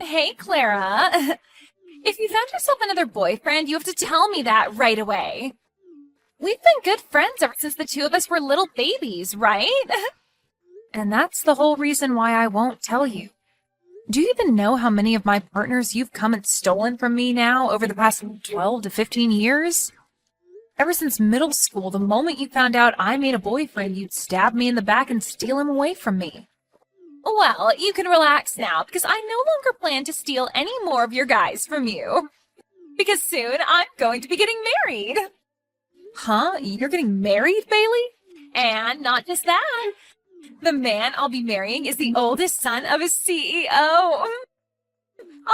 Hey, Clara. If you found yourself another boyfriend, you have to tell me that right away. We've been good friends ever since the two of us were little babies, right? And that's the whole reason why I won't tell you. Do you even know how many of my partners you've come and stolen from me now over the past 12 to 15 years? Ever since middle school, the moment you found out I made a boyfriend, you'd stab me in the back and steal him away from me. Well, you can relax now, because I no longer plan to steal any more of your guys from you. Because soon I'm going to be getting married. Huh? You're getting married, Bailey? And not just that. The man I'll be marrying is the oldest son of a CEO. I'll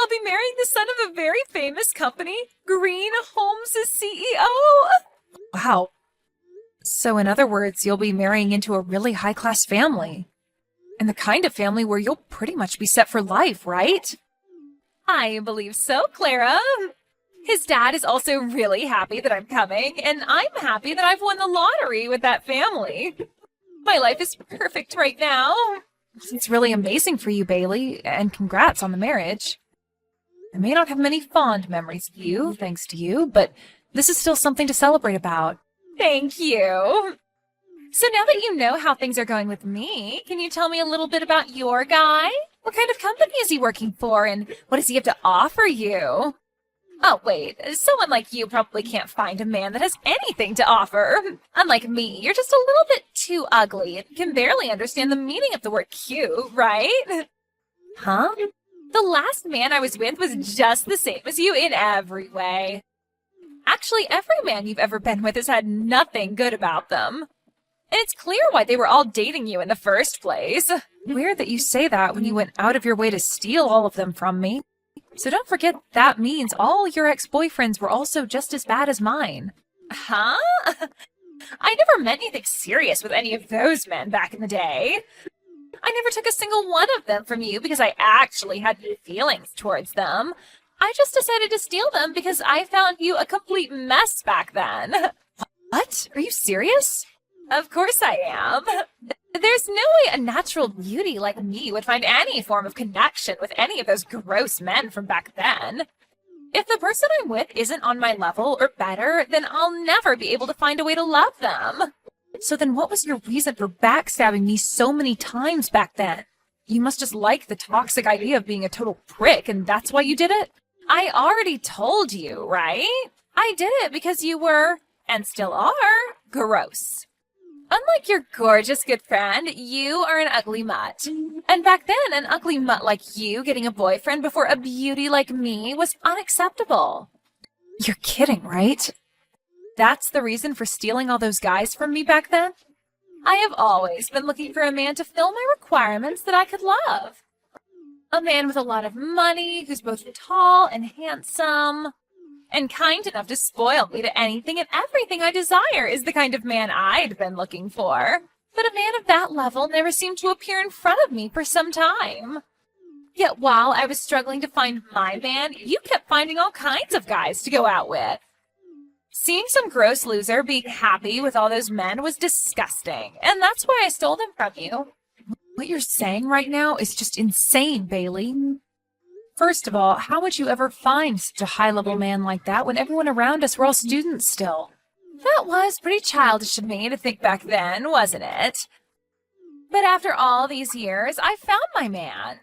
be marrying the son of a very famous company, Green Holmes' CEO. Wow. So in other words, you'll be marrying into a really high-class family. And the kind of family where you'll pretty much be set for life, right? I believe so, Clara. His dad is also really happy that I'm coming, and I'm happy that I've won the lottery with that family. My life is perfect right now. It's really amazing for you, Bailey, and congrats on the marriage. I may not have many fond memories of you, thanks to you, but this is still something to celebrate about. Thank you. So now that you know how things are going with me, can you tell me a little bit about your guy? What kind of company is he working for, and what does he have to offer you? Oh, wait, someone like you probably can't find a man that has anything to offer. Unlike me, you're just a little bit too ugly and can barely understand the meaning of the word cute, right? Huh? The last man I was with was just the same as you in every way. Actually, every man you've ever been with has had nothing good about them. And it's clear why they were all dating you in the first place. Weird that you say that when you went out of your way to steal all of them from me. So don't forget that means all your ex-boyfriends were also just as bad as mine. Huh? I never meant anything serious with any of those men back in the day. I never took a single one of them from you because I actually had feelings towards them. I just decided to steal them because I found you a complete mess back then. What? Are you serious? Of course I am. There's no way a natural beauty like me would find any form of connection with any of those gross men from back then. If the person I'm with isn't on my level or better, then I'll never be able to find a way to love them. So then what was your reason for backstabbing me so many times back then? You must just like the toxic idea of being a total prick, and that's why you did it? I already told you, right? I did it because you were, and still are, gross. Unlike your gorgeous good friend, you are an ugly mutt. And back then, an ugly mutt like you getting a boyfriend before a beauty like me was unacceptable. You're kidding, right? That's the reason for stealing all those guys from me back then? I have always been looking for a man to fill my requirements that I could love. A man with a lot of money, who's both tall and handsome, and kind enough to spoil me to anything and everything I desire is the kind of man I'd been looking for. But a man of that level never seemed to appear in front of me for some time. Yet while I was struggling to find my man, you kept finding all kinds of guys to go out with. Seeing some gross loser being happy with all those men was disgusting, and that's why I stole them from you. What you're saying right now is just insane, Bailey. First of all, how would you ever find such a high-level man like that when everyone around us were all students still? That was pretty childish of me to think back then, wasn't it? But after all these years, I found my man.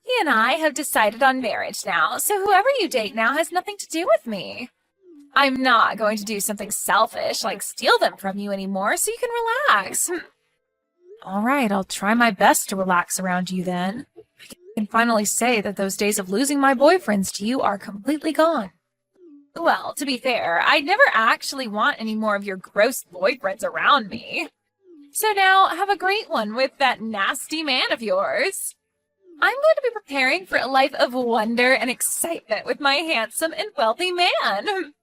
He and I have decided on marriage now, so whoever you date now has nothing to do with me. I'm not going to do something selfish like steal them from you anymore, so you can relax. All right, I'll try my best to relax around you then. I can finally say that those days of losing my boyfriends to you are completely gone. Well, to be fair, I never actually want any more of your gross boyfriends around me. So now, have a great one with that nasty man of yours. I'm going to be preparing for a life of wonder and excitement with my handsome and wealthy man.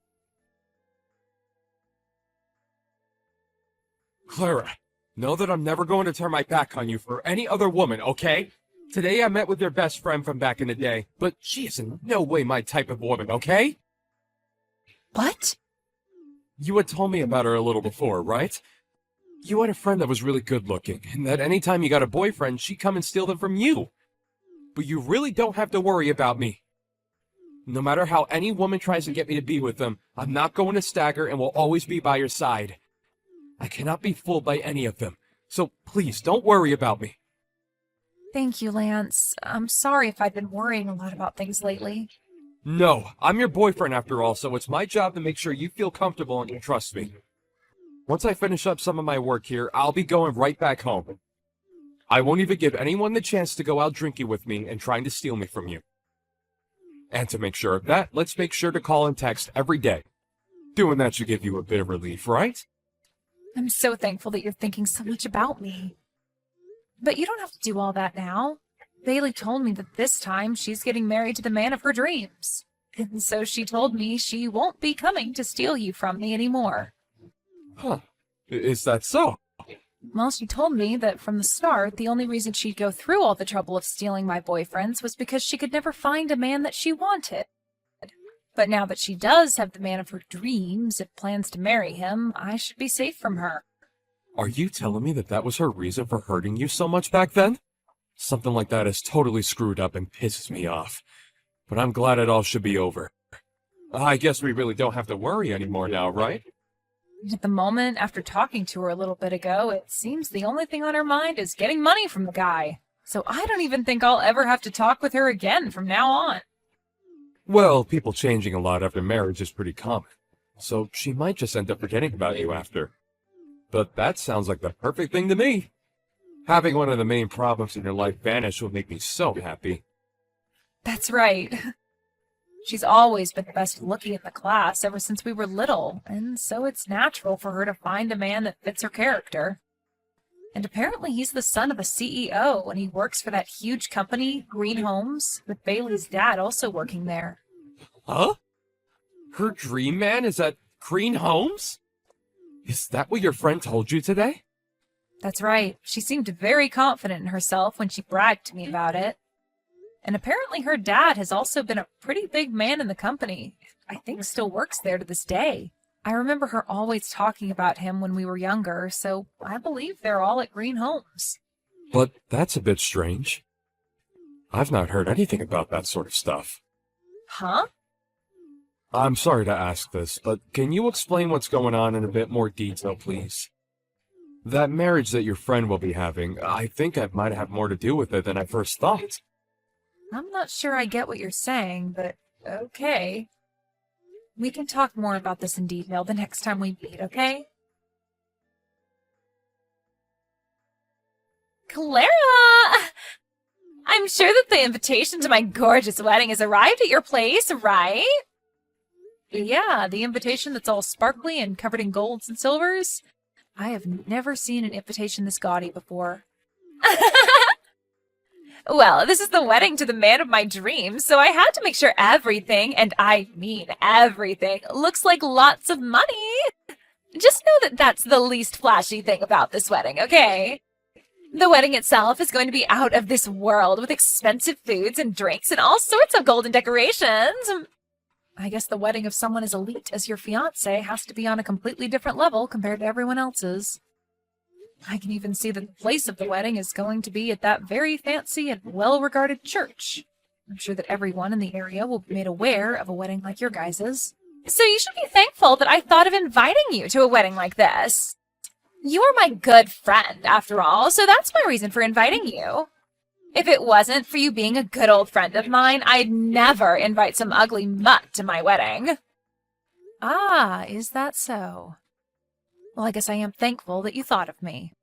Clara, know that I'm never going to turn my back on you for any other woman, okay? Today I met with your best friend from back in the day, but she is in no way my type of woman, okay? What? You had told me about her a little before, right? You had a friend that was really good looking, and that anytime you got a boyfriend, she'd come and steal them from you. but you really don't have to worry about me. No matter how any woman tries to get me to be with them, I'm not going to stagger and will always be by your side. I cannot be fooled by any of them, so please don't worry about me. Thank you, Lance. I'm sorry if I've been worrying a lot about things lately. No, I'm your boyfriend after all, so it's my job to make sure you feel comfortable and you trust me. Once I finish up some of my work here, I'll be going right back home. I won't even give anyone the chance to go out drinking with me and trying to steal me from you. And to make sure of that, let's make sure to call and text every day. Doing that should give you a bit of relief, right? I'm so thankful that you're thinking so much about me. But you don't have to do all that now. Bailey told me that this time she's getting married to the man of her dreams. And so she told me she won't be coming to steal you from me anymore. Huh. Is that so? Well, she told me that from the start, the only reason she'd go through all the trouble of stealing my boyfriends was because she could never find a man that she wanted. But now that she does have the man of her dreams and plans to marry him, I should be safe from her. Are you telling me that that was her reason for hurting you so much back then? Something like that is totally screwed up and pisses me off. But I'm glad it all should be over. I guess we really don't have to worry anymore now, right? At the moment, after talking to her a little bit ago, it seems the only thing on her mind is getting money from the guy. So I don't even think I'll ever have to talk with her again from now on. Well, people changing a lot after marriage is pretty common. So she might just end up forgetting about you after. But that sounds like the perfect thing to me. Having one of the main problems in your life vanish will make me so happy. That's right. She's always been the best looking in the class ever since we were little, and so it's natural for her to find a man that fits her character. And apparently he's the son of a CEO, and he works for that huge company, Green Homes, with Bailey's dad also working there. Huh? Her dream man is at Green Homes? Is that what your friend told you today? That's right. She seemed very confident in herself when she bragged to me about it. And apparently her dad has also been a pretty big man in the company. I think still works there to this day. I remember her always talking about him when we were younger, so I believe they're all at Green Homes. But that's a bit strange. I've not heard anything about that sort of stuff. Huh? I'm sorry to ask this, but can you explain what's going on in a bit more detail, please? That marriage that your friend will be having, I think it might have more to do with it than I first thought. I'm not sure I get what you're saying, but okay. We can talk more about this in detail the next time we meet, okay? Clara! I'm sure that the invitation to my gorgeous wedding has arrived at your place, right? Yeah, the invitation that's all sparkly and covered in golds and silvers. I have never seen an invitation this gaudy before. Well, this is the wedding to the man of my dreams, so I had to make sure everything, and I mean everything, looks like lots of money. Just know that that's the least flashy thing about this wedding, okay? The wedding itself is going to be out of this world with expensive foods and drinks and all sorts of golden decorations. I guess the wedding of someone as elite as your fiancé has to be on a completely different level compared to everyone else's. I can even see that the place of the wedding is going to be at that very fancy and well-regarded church. I'm sure that everyone in the area will be made aware of a wedding like your guys's. So you should be thankful that I thought of inviting you to a wedding like this. You are my good friend, after all, so that's my reason for inviting you. If it wasn't for you being a good old friend of mine, I'd never invite some ugly mutt to my wedding. Ah, is that so? Well, I guess I am thankful that you thought of me.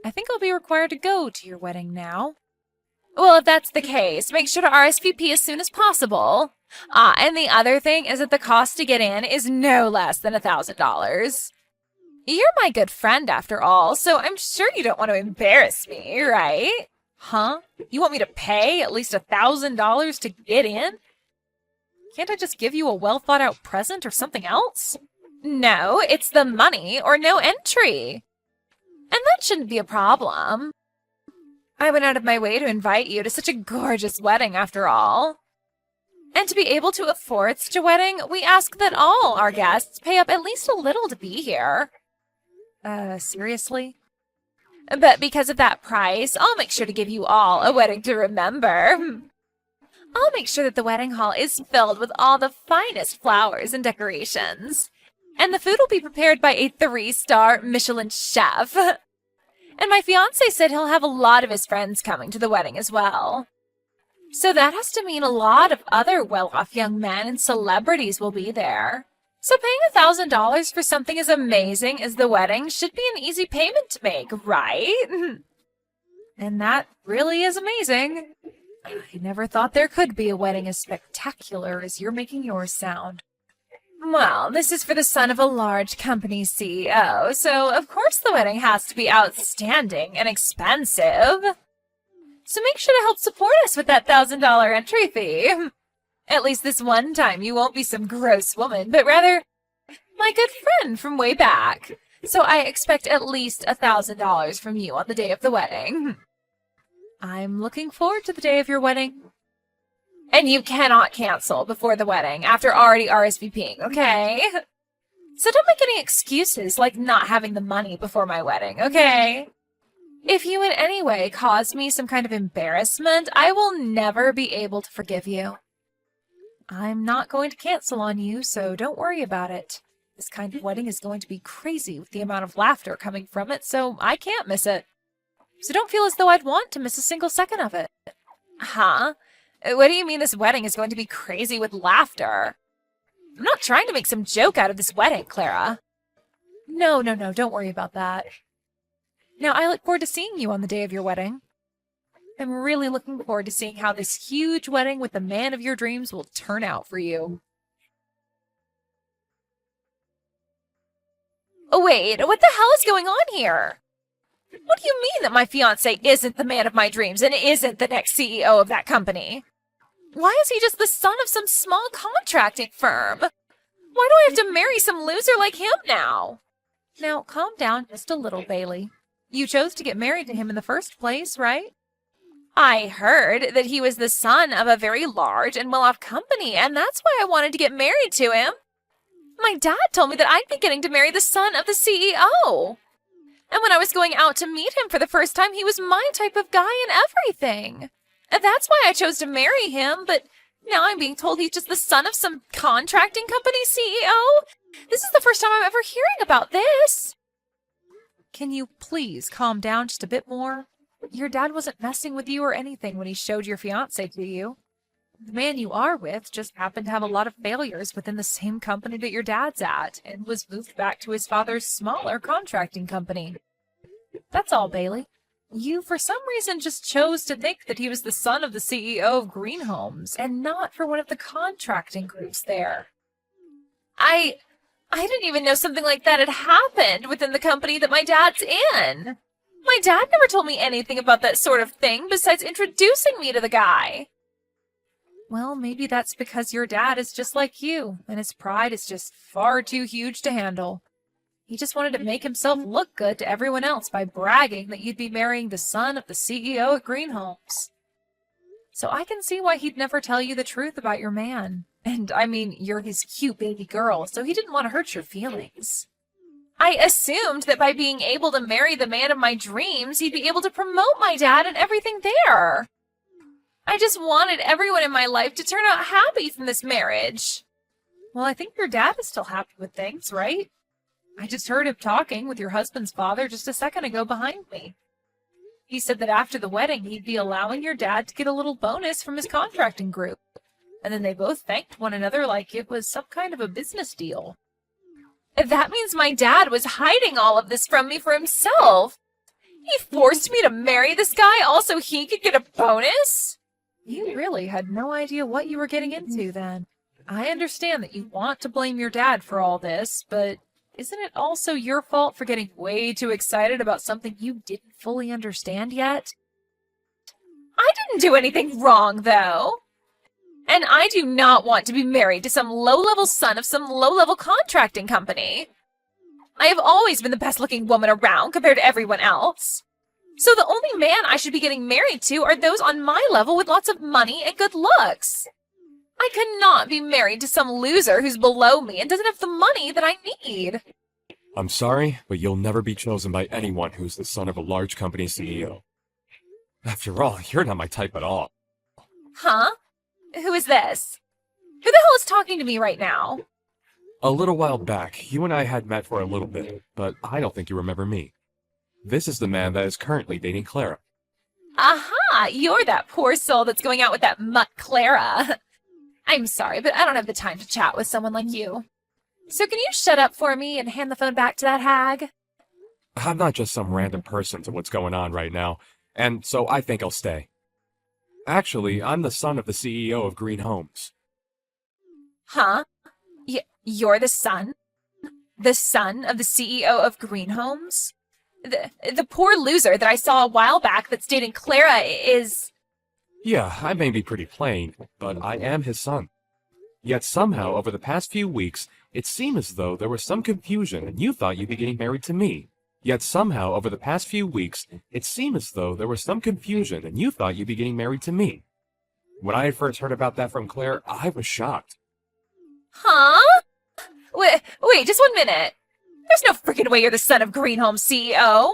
I think I'll be required to go to your wedding now. Well, if that's the case, make sure to RSVP as soon as possible. Ah, and the other thing is that the cost to get in is no less than $1,000. You're my good friend, after all, so I'm sure you don't want to embarrass me, right? Huh? You want me to pay at least $1,000 to get in? Can't I just give you a well-thought-out present or something else? No, it's the money or no entry. And that shouldn't be a problem. I went out of my way to invite you to such a gorgeous wedding, after all. And to be able to afford such a wedding, we ask that all our guests pay up at least a little to be here. Seriously? But because of that price, I'll make sure to give you all a wedding to remember. I'll make sure that the wedding hall is filled with all the finest flowers and decorations. And the food will be prepared by a 3-star Michelin chef. And my fiancé said he'll have a lot of his friends coming to the wedding as well. So that has to mean a lot of other well-off young men and celebrities will be there. So paying $1,000 for something as amazing as the wedding should be an easy payment to make, right? And that really is amazing. I never thought there could be a wedding as spectacular as you're making yours sound. Well, this is for the son of a large company CEO, so of course the wedding has to be outstanding and expensive. So make sure to help support us with that $1,000 entry fee. At least this one time you won't be some gross woman, but rather my good friend from way back. So I expect at least $1,000 from you on the day of the wedding. I'm looking forward to the day of your wedding. And you cannot cancel before the wedding after already RSVPing, okay? So don't make any excuses like not having the money before my wedding, okay? If you in any way cause me some kind of embarrassment, I will never be able to forgive you. I'm not going to cancel on you, so don't worry about it. This kind of wedding is going to be crazy with the amount of laughter coming from it, so I can't miss it. So don't feel as though I'd want to miss a single second of it. Huh? What do you mean this wedding is going to be crazy with laughter? I'm not trying to make some joke out of this wedding, Clara. No, don't worry about that. Now, I look forward to seeing you on the day of your wedding. I'm really looking forward to seeing how this huge wedding with the man of your dreams will turn out for you. Oh, wait, what the hell is going on here? What do you mean that my fiancé isn't the man of my dreams and isn't the next CEO of that company? Why is he just the son of some small contracting firm? Why do I have to marry some loser like him now? Now, calm down just a little, Bailey. You chose to get married to him in the first place, right? I heard that he was the son of a very large and well-off company, and that's why I wanted to get married to him. My dad told me that I'd be getting to marry the son of the CEO. And when I was going out to meet him for the first time, he was my type of guy and everything. And that's why I chose to marry him, but now I'm being told he's just the son of some contracting company CEO? This is the first time I'm ever hearing about this. Can you please calm down just a bit more? Your dad wasn't messing with you or anything when he showed your fiancé to you. The man you are with just happened to have a lot of failures within the same company that your dad's at, and was moved back to his father's smaller contracting company. That's all, Bailey. You, for some reason, just chose to think that he was the son of the CEO of Green Homes, and not for one of the contracting groups there. I didn't even know something like that had happened within the company that my dad's in. My dad never told me anything about that sort of thing besides introducing me to the guy. Well, maybe that's because your dad is just like you, and his pride is just far too huge to handle. He just wanted to make himself look good to everyone else by bragging that you'd be marrying the son of the CEO at Green Homes. So I can see why he'd never tell you the truth about your man. And I mean, you're his cute baby girl, so he didn't want to hurt your feelings. I assumed that by being able to marry the man of my dreams, he'd be able to promote my dad and everything there. I just wanted everyone in my life to turn out happy from this marriage. Well, I think your dad is still happy with things, right? I just heard him talking with your husband's father just a second ago behind me. He said that after the wedding, he'd be allowing your dad to get a little bonus from his contracting group. And then they both thanked one another like it was some kind of a business deal. That means my dad was hiding all of this from me for himself. He forced me to marry this guy all so he could get a bonus? You really had no idea what you were getting into then. I understand that you want to blame your dad for all this, but isn't it also your fault for getting way too excited about something you didn't fully understand yet? I didn't do anything wrong, though. And I do not want to be married to some low-level son of some low-level contracting company. I have always been the best-looking woman around compared to everyone else. So the only man I should be getting married to are those on my level with lots of money and good looks. I could not be married to some loser who's below me and doesn't have the money that I need. I'm sorry, but you'll never be chosen by anyone who's the son of a large company CEO. After all, you're not my type at all. Huh? Who is this? Who the hell is talking to me right now? A little while back, you and I had met for a little bit, but I don't think you remember me. This is the man that is currently dating Clara. Aha! You're that poor soul that's going out with that mutt Clara. I'm sorry, but I don't have the time to chat with someone like you. So can you shut up for me and hand the phone back to that hag? I'm not just some random person to what's going on right now, and so I think I'll stay. Actually, I'm the son of the CEO of Green Homes. Huh? You're the son? The son of the CEO of Green Homes? The poor loser that I saw a while back that's dating Clara is... Yeah, I may be pretty plain, but I am his son. Yet somehow, over the past few weeks, it seemed as though there was some confusion and you thought you'd be getting married to me. Yet somehow, over the past few weeks, it seemed as though there was some confusion and you thought you'd be getting married to me. When I had first heard about that from Claire, I was shocked. Huh? Wait, just 1 minute. There's no freaking way you're the son of Green Home CEO.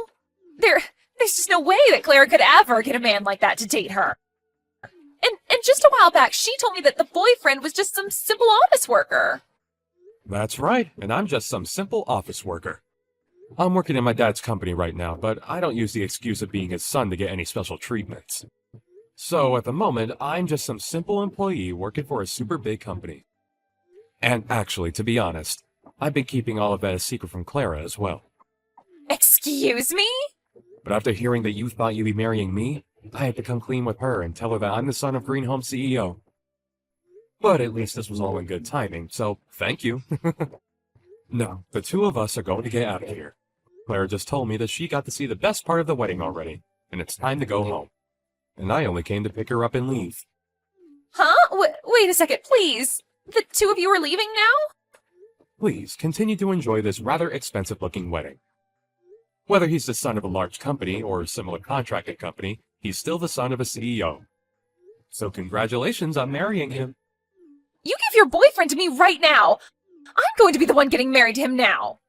There's just no way that Clara could ever get a man like that to date her. And just a while back, she told me that the boyfriend was just some simple office worker. That's right, and I'm just some simple office worker. I'm working in my dad's company right now, but I don't use the excuse of being his son to get any special treatments. So at the moment, I'm just some simple employee working for a super big company. And actually, to be honest, I've been keeping all of that a secret from Clara as well. Excuse me? But after hearing that you thought you'd be marrying me, I had to come clean with her and tell her that I'm the son of Green Home CEO. But at least this was all in good timing, so thank you. No, the two of us are going to get out of here. Clara just told me that she got to see the best part of the wedding already, and it's time to go home. And I only came to pick her up and leave. Huh? Wait a second, please. The two of you are leaving now? Please, continue to enjoy this rather expensive-looking wedding. Whether he's the son of a large company or a similar contracted company, he's still the son of a CEO. So congratulations on marrying him. You give your boyfriend to me right now! I'm going to be the one getting married to him now!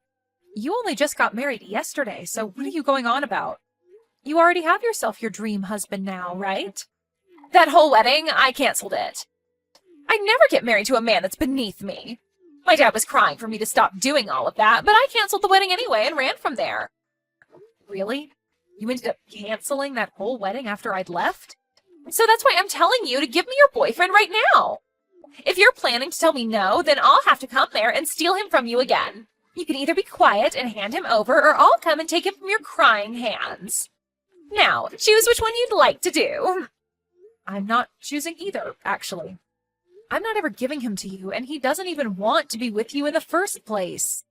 You only just got married yesterday, so what are you going on about? You already have yourself your dream husband now, right? That whole wedding, I canceled it. I'd never get married to a man that's beneath me. My dad was crying for me to stop doing all of that, but I canceled the wedding anyway and ran from there. Really? You ended up canceling that whole wedding after I'd left? So that's why I'm telling you to give me your boyfriend right now. If you're planning to tell me no, then I'll have to come there and steal him from you again. You can either be quiet and hand him over, or I'll come and take him from your crying hands. Now, choose which one you'd like to do. I'm not choosing either, actually. I'm not ever giving him to you, and he doesn't even want to be with you in the first place.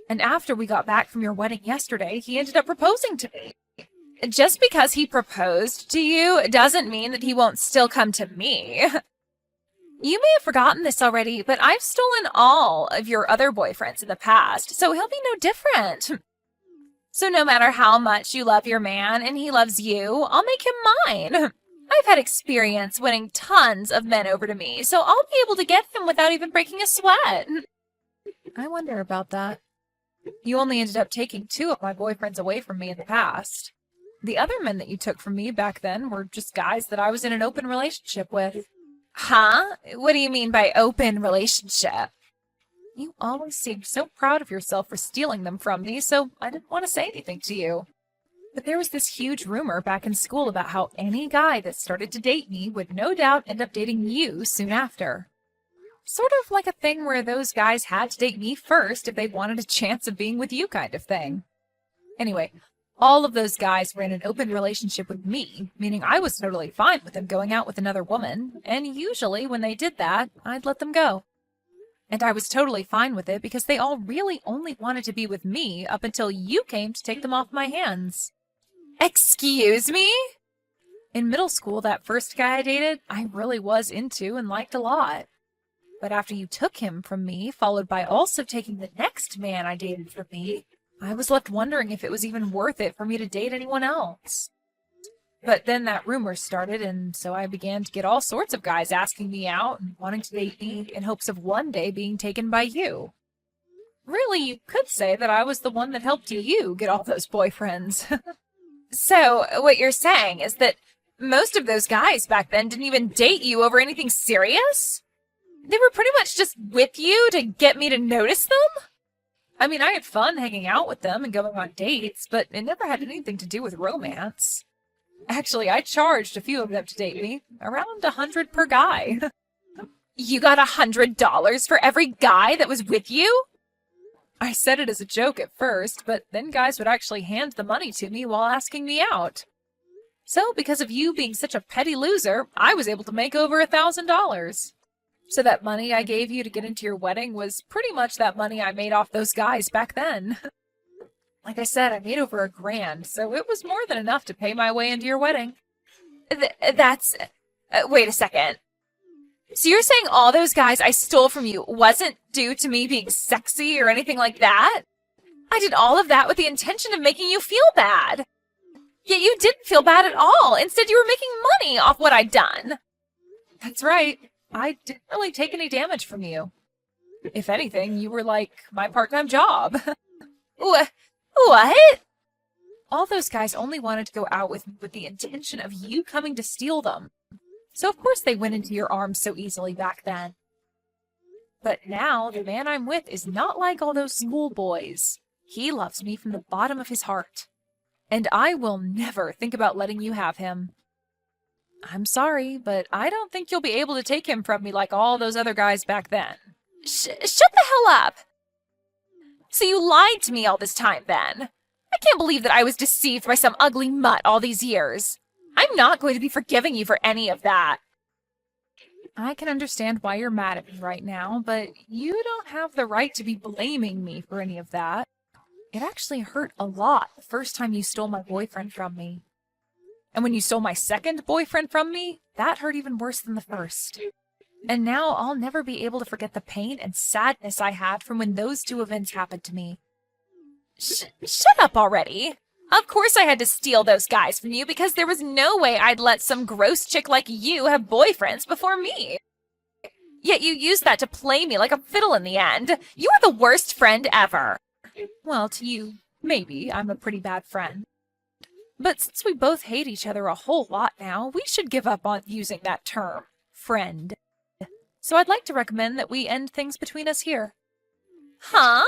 And after we got back from your wedding yesterday, he ended up proposing to me. Just because he proposed to you doesn't mean that he won't still come to me. You may have forgotten this already, but I've stolen all of your other boyfriends in the past, so he'll be no different. So no matter how much you love your man and he loves you, I'll make him mine. I've had experience winning tons of men over to me, so I'll be able to get him without even breaking a sweat. I wonder about that. You only ended up taking 2 of my boyfriends away from me in the past. The other men that you took from me back then were just guys that I was in an open relationship with. Huh? What do you mean by open relationship? You always seemed so proud of yourself for stealing them from me, so I didn't want to say anything to you. But there was this huge rumor back in school about how any guy that started to date me would no doubt end up dating you soon after. Sort of like a thing where those guys had to date me first if they wanted a chance of being with you kind of thing. Anyway, all of those guys were in an open relationship with me, meaning I was totally fine with them going out with another woman, and usually when they did that, I'd let them go. And I was totally fine with it because they all really only wanted to be with me up until you came to take them off my hands. Excuse me? In middle school, that first guy I dated, I really was into and liked a lot. But after you took him from me, followed by also taking the next man I dated from me, I was left wondering if it was even worth it for me to date anyone else. But then that rumor started, and so I began to get all sorts of guys asking me out and wanting to date me in hopes of one day being taken by you. Really, you could say that I was the one that helped you get all those boyfriends. So, what you're saying is that most of those guys back then didn't even date you over anything serious? They were pretty much just with you to get me to notice them? I mean, I had fun hanging out with them and going on dates, but it never had anything to do with romance. Actually, I charged a few of them to date me, around $100 per guy. You got $100 for every guy that was with you? I said it as a joke at first, but then guys would actually hand the money to me while asking me out. So, because of you being such a petty loser, I was able to make over $1,000. So that money I gave you to get into your wedding was pretty much that money I made off those guys back then. Like I said, I made over $1,000, so it was more than enough to pay my way into your wedding. Wait a second. So you're saying all those guys I stole from you wasn't due to me being sexy or anything like that? I did all of that with the intention of making you feel bad. Yet you didn't feel bad at all. Instead, you were making money off what I'd done. That's right. I didn't really take any damage from you. If anything, you were like my part-time job. What? All those guys only wanted to go out with the intention of you coming to steal them. So of course they went into your arms so easily back then. But now, the man I'm with is not like all those schoolboys. He loves me from the bottom of his heart. And I will never think about letting you have him. I'm sorry, but I don't think you'll be able to take him from me like all those other guys back then. Shut the hell up! So you lied to me all this time, then? I can't believe that I was deceived by some ugly mutt all these years. I'm not going to be forgiving you for any of that. I can understand why you're mad at me right now, but you don't have the right to be blaming me for any of that. It actually hurt a lot the first time you stole my boyfriend from me. And when you stole my second boyfriend from me, that hurt even worse than the first. And now I'll never be able to forget the pain and sadness I had from when those two events happened to me. Shut up already! Of course I had to steal those guys from you because there was no way I'd let some gross chick like you have boyfriends before me. Yet you used that to play me like a fiddle in the end. You are the worst friend ever. Well, to you, maybe I'm a pretty bad friend. But since we both hate each other a whole lot now, we should give up on using that term, friend. So I'd like to recommend that we end things between us here. Huh?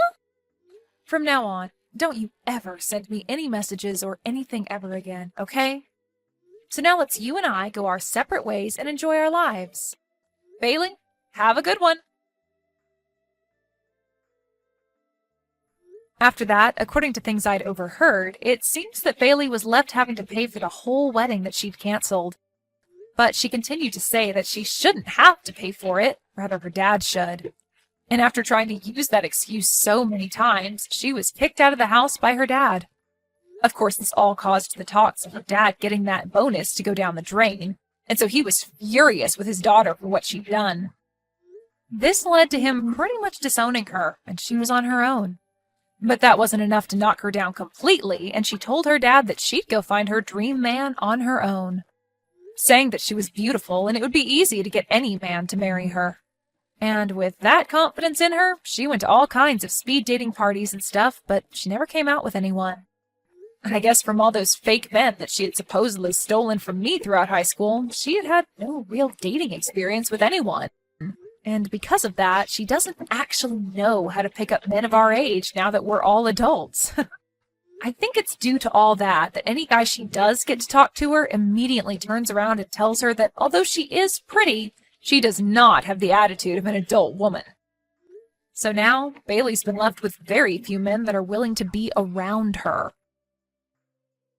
From now on, don't you ever send me any messages or anything ever again, okay? So now let's you and I go our separate ways and enjoy our lives. Bailey, have a good one. After that, according to things I'd overheard, it seems that Bailey was left having to pay for the whole wedding that she'd canceled. But she continued to say that she shouldn't have to pay for it, rather her dad should. And after trying to use that excuse so many times, she was kicked out of the house by her dad. Of course, this all caused the talks of her dad getting that bonus to go down the drain, and so he was furious with his daughter for what she'd done. This led to him pretty much disowning her, and she was on her own. But that wasn't enough to knock her down completely, and she told her dad that she'd go find her dream man on her own, saying that she was beautiful and it would be easy to get any man to marry her. And with that confidence in her, she went to all kinds of speed dating parties and stuff, but she never came out with anyone. I guess from all those fake men that she had supposedly stolen from me throughout high school, she had had no real dating experience with anyone. And because of that, she doesn't actually know how to pick up men of our age now that we're all adults. I think it's due to all that any guy she does get to talk to her immediately turns around and tells her that although she is pretty, she does not have the attitude of an adult woman. So now, Bailey's been left with very few men that are willing to be around her.